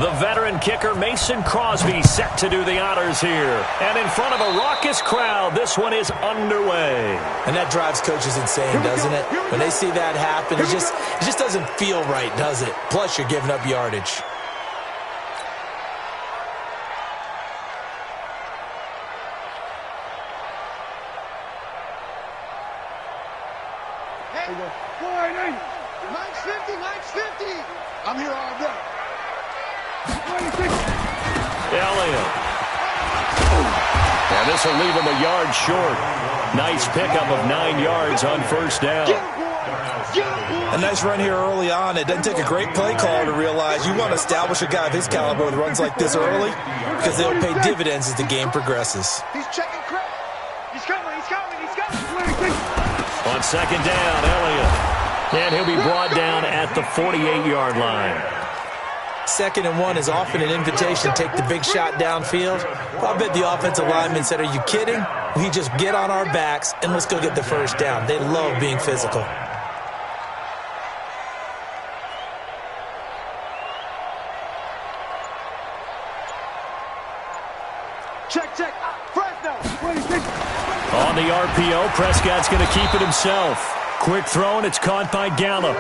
The veteran kicker Mason Crosby set to do the honors here. And in front of a raucous crowd, this one is underway. And that drives coaches insane, doesn't it? When they see that happen, it just doesn't feel right, does it? Plus, you're giving up yardage. Hey, 950, 950. I'm here all day. Elliott. And this will leave him a yard short. Nice pickup of 9 yards on first down. A nice run here early on. It doesn't take a great play caller to realize you want to establish a guy of his caliber with runs like this early because they'll pay dividends as the game progresses. He's checking crap. He's coming, he's coming, he's coming. On second down, Elliott. And he'll be brought down at the 48-yard line. 2nd and 1 is often an invitation to take the big shot downfield. I bet the offensive lineman said, are you kidding? We just get on our backs and let's go get the first down. They love being physical. Check. Fresno. On the RPO, Prescott's going to keep it himself. Quick throw, and it's caught by Gallup.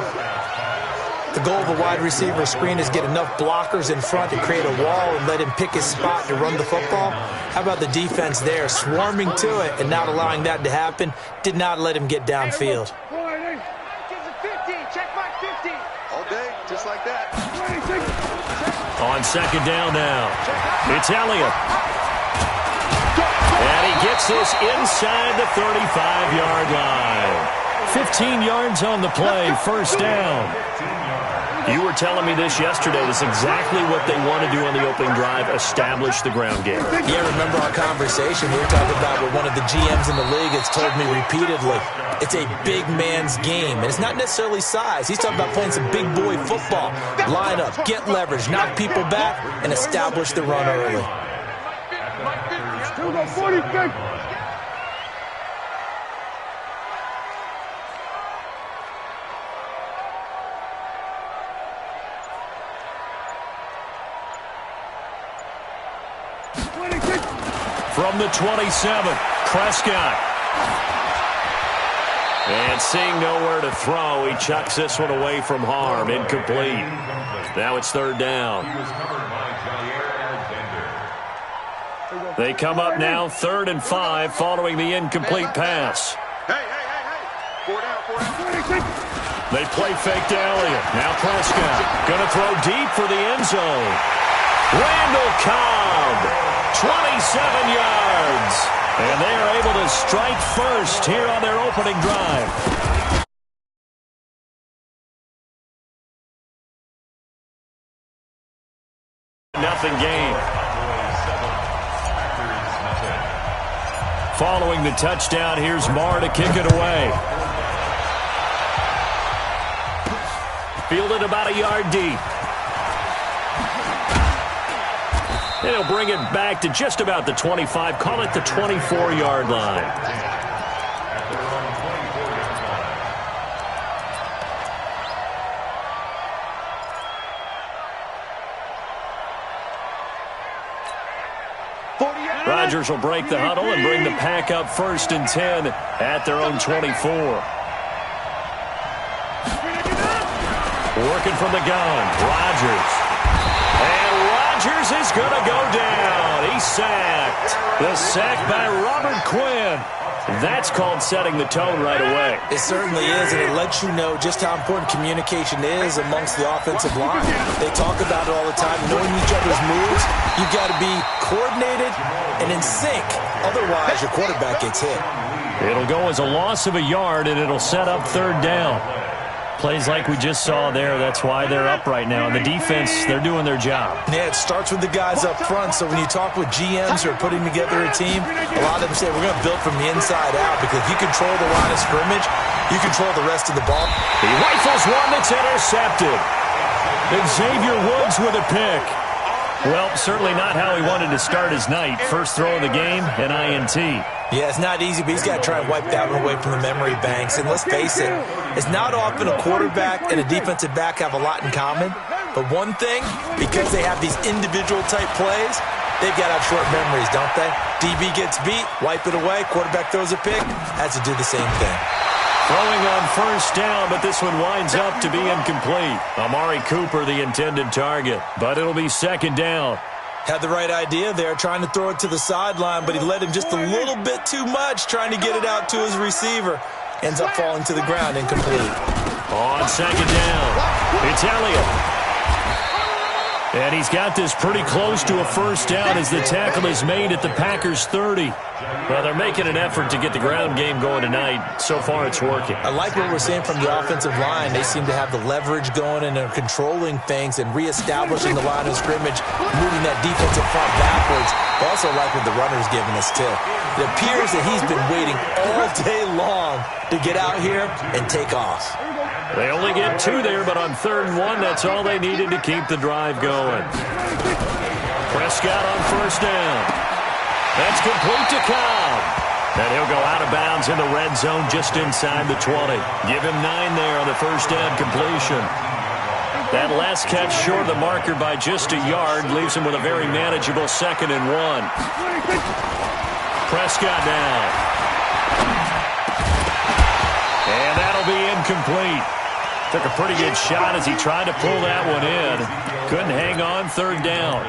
The goal of a wide receiver screen is get enough blockers in front to create a wall and let him pick his spot to run the football. How about the defense there, swarming to it and not allowing that to happen? Did not let him get downfield. Check my 50. All day, just like that. On second down now, it's Elliott. And he gets this inside the 35-yard line. 15 yards on the play, first down. You were telling me this yesterday. This is exactly what they want to do on the opening drive, establish the ground game. Yeah, remember our conversation? We were talking about what one of the GMs in the league has told me repeatedly. It's a big man's game, and it's not necessarily size. He's talking about playing some big boy football. Line up, get leverage, knock people back, and establish the run early. Still got 45. From the 27, Prescott. And seeing nowhere to throw, he chucks this one away from harm. Incomplete. Now it's third down. They come up now, 3rd and 5, following the incomplete pass. Hey. 4 down. They play fake to Elliott. Now Prescott going to throw deep for the end zone. Randall Cobb. 27 yards. And they are able to strike first here on their opening drive. Nothing game. Following the touchdown, here's Marr to kick it away. Fielded about a yard deep. And he'll bring it back to just about the 25. Call it the 24-yard line. Rodgers will break the huddle and bring the pack up 1st and 10 at their own 24. Working from the gun, Rodgers. And Rodgers is going to go down. He's sacked. The sack by Robert Quinn. That's called setting the tone right away. It certainly is, and it lets you know just how important communication is amongst the offensive line. They talk about it all the time, knowing each other's moves. You've got to be coordinated and in sync. Otherwise, your quarterback gets hit. It'll go as a loss of a yard, and it'll set up 3rd down. Plays like we just saw there, that's why they're up right now. And the defense, they're doing their job. Yeah, it starts with the guys up front. So when you talk with GMs who are putting together a team, a lot of them say we're going to build from the inside out, because if you control the line of scrimmage, you control the rest of the ball. He rifles one that's intercepted. Xavier Woods with a pick. Well, certainly not how he wanted to start his night. First throw of the game, an INT. Yeah, it's not easy, but he's got to try and wipe that one away from the memory banks. And let's face it, it's not often a quarterback and a defensive back have a lot in common. But one thing, because they have these individual type plays, they've got to have short memories, don't they? DB gets beat, wipe it away, quarterback throws a pick, has to do the same thing. Throwing on first down, but this one winds up to be incomplete. Amari Cooper, the intended target, but it'll be second down. Had the right idea there, trying to throw it to the sideline, but he led him just a little bit too much, trying to get it out to his receiver. Ends up falling to the ground, incomplete. On second down, it's Elliott. And he's got this pretty close to a first down as the tackle is made at the Packers' 30. Well, they're making an effort to get the ground game going tonight. So far, it's working. I like what we're seeing from the offensive line. They seem to have the leverage going and are controlling things and reestablishing the line of scrimmage, moving that defensive front backwards. I also like what the runner's giving us, too. It appears that he's been waiting all day long to get out here and take off. They only get 2 there, but on 3rd and 1, that's all they needed to keep the drive going. Prescott on first down. That's complete to Cobb. And he'll go out of bounds in the red zone just inside the 20. Give him 9 there on the first down completion. That last catch short of the marker by just a yard leaves him with a very manageable 2nd and 1. Prescott down. And that'll be incomplete. Took a pretty good shot as he tried to pull that one in. Couldn't hang on, 3rd down.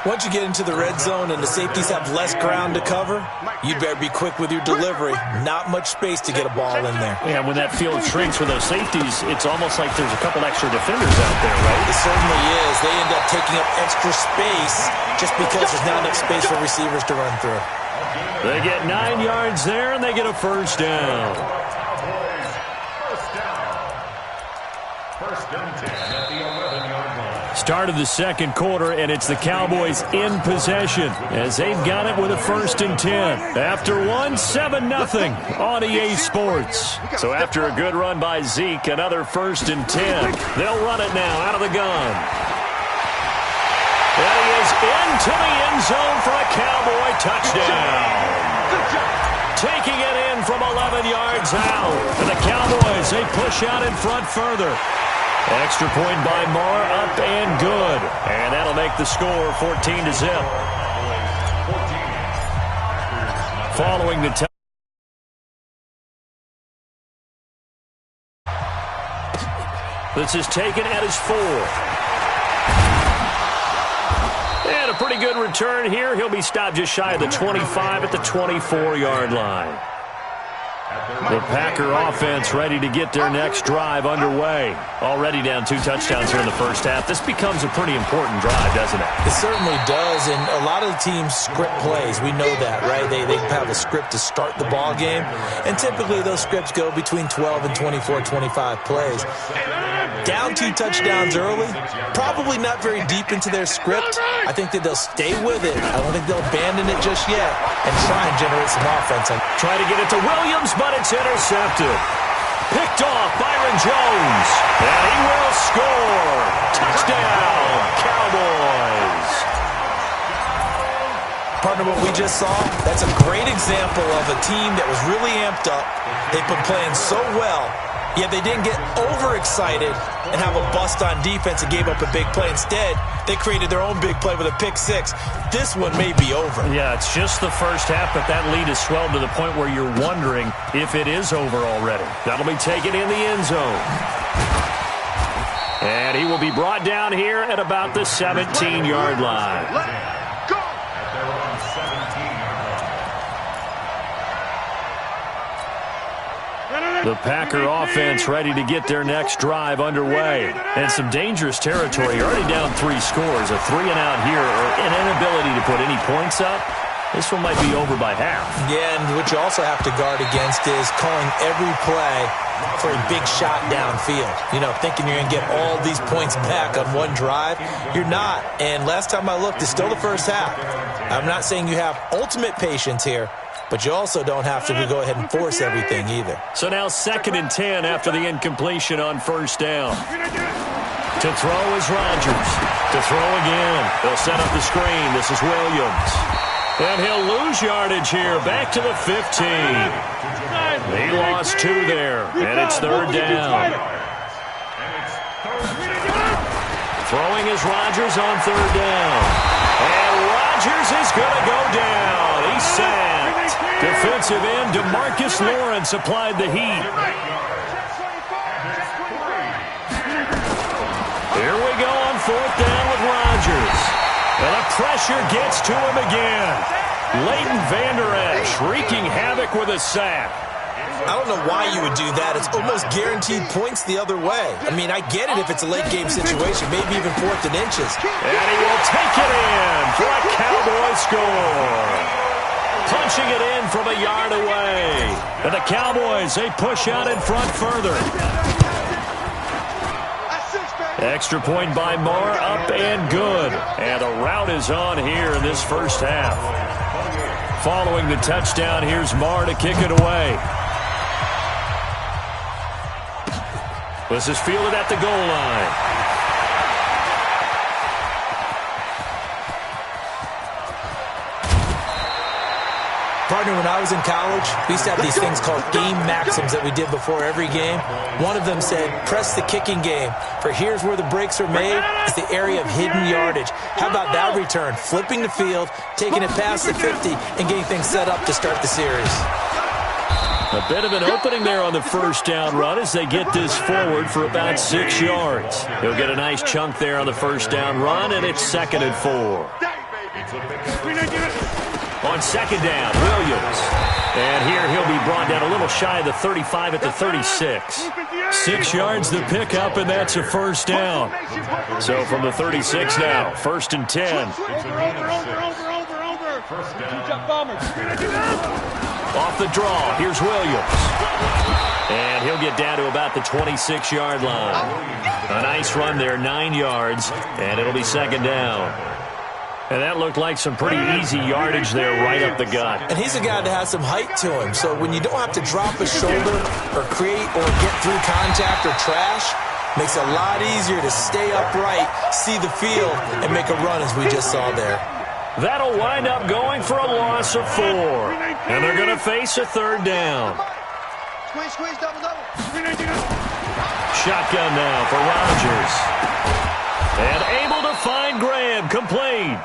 Once you get into the red zone and the safeties have less ground to cover, you better be quick with your delivery. Not much space to get a ball in there. Yeah, when that field shrinks with those safeties, it's almost like there's a couple extra defenders out there, right? It certainly is. They end up taking up extra space just because there's not enough space for receivers to run through. They get 9 yards there, and they get a first down. Start of the second quarter, and it's the Cowboys in possession as they've got it with a 1st and 10. After 1, 7-0 on EA Sports. So after a good run by Zeke, another 1st and 10. They'll run it now out of the gun. And he is into the end zone for a Cowboy touchdown. Taking it in from 11 yards out. And the Cowboys, they push out in front further. Extra point by Marr, up and good. And that'll make the score 14-0. Following the this is taken at his 4. And a pretty good return here. He'll be stopped just shy of the 25 at the 24-yard line. The Packer offense ready to get their next drive underway. Already down 2 touchdowns here in the first half. This becomes a pretty important drive, doesn't it? It certainly does, and a lot of the teams script plays. We know that, right? They have a script to start the ball game, and typically those scripts go between 12 and 24, 25 plays. Down 2 touchdowns early, probably not very deep into their script. I think that they'll stay with it. I don't think they'll abandon it just yet and try and generate some offense. Try to get it to Williams, but it's intercepted. Picked off Byron Jones, and he will score. Touchdown, Cowboys. Partner, what we just saw, that's a great example of a team that was really amped up. They've been playing so well, yet they didn't get overexcited and have a bust on defense and gave up a big play. Instead, they created their own big play with a pick 6. This one may be over. Yeah, it's just the first half, but that lead has swelled to the point where you're wondering if it is over already. That'll be taken in the end zone. And he will be brought down here at about the 17-yard line. The Packer offense ready to get their next drive underway. And some dangerous territory. You're already down 3 scores. A 3-and-out here, or an inability to put any points up. This one might be over by half. Yeah, and what you also have to guard against is calling every play for a big shot downfield. You know, thinking you're going to get all these points back on one drive. You're not. And last time I looked, it's still the first half. I'm not saying you have ultimate patience here, but you also don't have to go ahead and force everything either. So now 2nd and 10 after the incompletion on first down. To throw is Rodgers. To throw again. They'll set up the screen. This is Williams. And he'll lose yardage here. Back to the 15. He lost 2 there. And it's 3rd down. Throwing is Rodgers on third down. And Rodgers is going to go down. He's sacked. Defensive end DeMarcus Lawrence applied the heat. Here we go on fourth down with Rodgers. And the pressure gets to him again. Leighton Vander Esch wreaking havoc with a sack. I don't know why you would do that. It's almost guaranteed points the other way. I mean, I get it if it's a late-game situation, maybe even fourth and inches. And he will take it in for a Cowboy score. Punching it in from a yard away. And the Cowboys, they push out in front further. Extra point by Moore, up and good. And a rout is on here in this first half. Following the touchdown, here's Moore to kick it away. This is fielded at the goal line. Partner, when I was in college, we used to have these things called game maxims that we did before every game. One of them said, press the kicking game, for here's where the breaks are made. It's the area of hidden yardage. How about that return? Flipping the field, taking it past the 50, and getting things set up to start the series. A bit of an opening there on the first down run as they get this forward for about 6 yards. He'll get a nice chunk there on the first down run, and it's 2nd and 4. On 2nd down, Williams. And here he'll be brought down a little shy of the 35 at the 36. 6 yards the pickup, and that's a first down. So from the 36 now, 1st and 10. Off the draw, here's Williams. And he'll get down to about the 26-yard line. A nice run there, 9 yards, and it'll be 2nd down. And that looked like some pretty easy yardage there right up the gut. And he's a guy that has some height to him, so when you don't have to drop a shoulder or create or get through contact or trash, makes it a lot easier to stay upright, see the field, and make a run as we just saw there. That'll wind up going for a loss of 4. And they're going to face a 3rd down. Squeeze, double. Shotgun now for Rodgers. And able to find Graham, complete.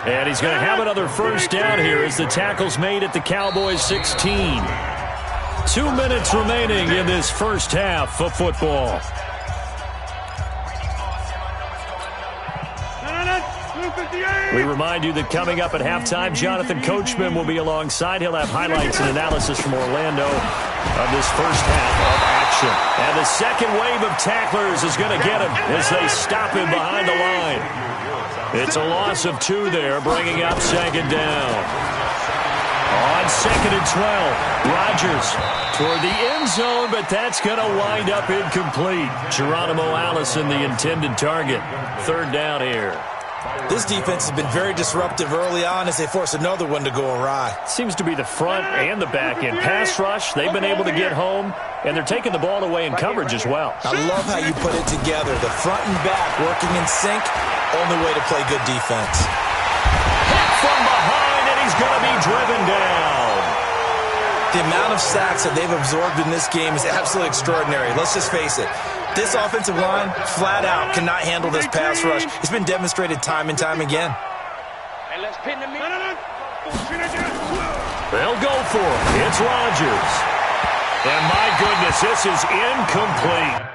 And he's going to have another first down here as the tackle's made at the Cowboys 16. 2 minutes remaining in this first half of football. We remind you that coming up at halftime, Jonathan Coachman will be alongside. He'll have highlights and analysis from Orlando of this first half of action. And the second wave of tacklers is going to get him as they stop him behind the line. It's a loss of 2 there, bringing up 2nd down. On 2nd and 12, Rodgers toward the end zone, but that's going to wind up incomplete. Geronimo Allison, the intended target. 3rd down here. This defense has been very disruptive early on as they force another one to go awry. Seems to be the front and the back end. Pass rush, they've been able to get home, and they're taking the ball away in coverage as well. I love how you put it together. The front and back working in sync, only way to play good defense. Hit from behind, and he's going to be driven down. The amount of sacks that they've absorbed in this game is absolutely extraordinary. Let's just face it. This offensive line, flat out, cannot handle this pass rush. It's been demonstrated time and time again. They'll go for it. It's Rodgers. And my goodness, this is incomplete.